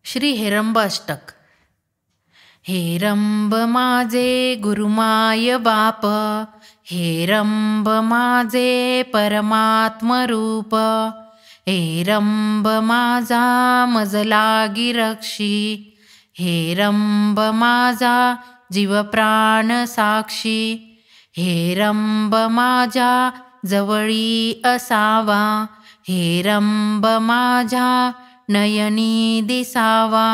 श्री हेरंब अष्टक। हेरंब माझे गुरुमाय बाप, हेरंब माझे परमात्मरूप, हेरंब माझा मज लागी रक्षी, हेरंब माझा जीव प्राण साक्षी, हेरंब माझ्या जवळी असावा, हेरंब माझ्या नयनी दिसावा,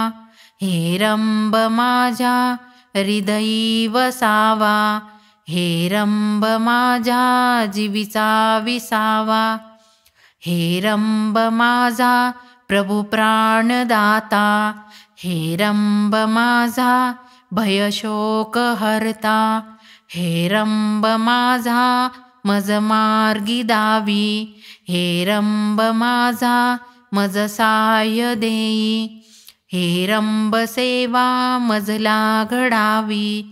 हेरंब माझ्या हृदयी वसावा, हेरंब माझ्या जीवीचा विसावा, हेरंब माझा प्रभु प्राणदाता, हेरंब माझा भयशोक हरता, हेरंब माझा मज मार्गी दावी, हेरंब माझा मज साय देई, हेरंब सेवा मजला घडावी,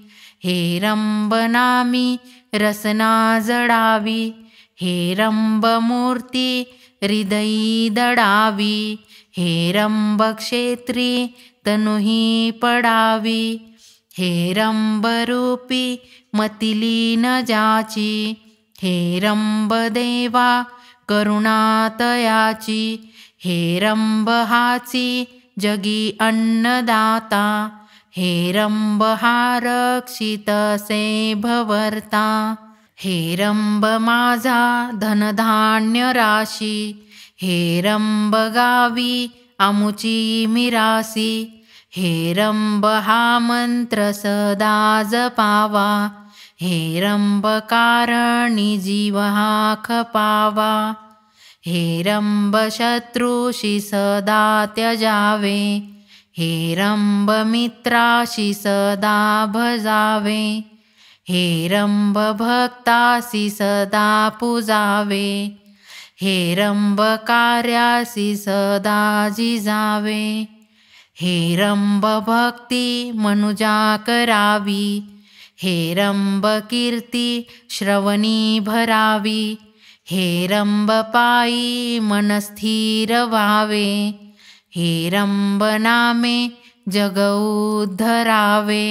हेरंब नामी रसना जडावी, हेरंब मूर्ती हृदयी दडावी, हेरंब क्षेत्री तनुही पडावी, हेरंब रूपी मतिलीन जाची, हेरंब देवा करुणातयाची, हेरंब हाची जगी अन्नदाता, हेरंब हा रक्षित से भवर्ता, हेरंब माझा धनधान्य राशी, हेरंब गावी आमुची मिरासी, हेरंब हा मंत्र सदा जपावा, हेरंब कारणी जीव हा खपावा, हेरंब शत्रूशी सदा त्यजावे, हेरंब मित्राशी सदा भजावे, हेरंब भक्तासी सदा पूजावे, हेरंब कार्यासी सदा जिजावे, हेरंब भक्ती मनुजा करावी, हेरंब कीर्ती श्रवणी भरावी, हेरंब पायी मन स्थिर व्हावे, हेरंब नामे जग उद्धरावे।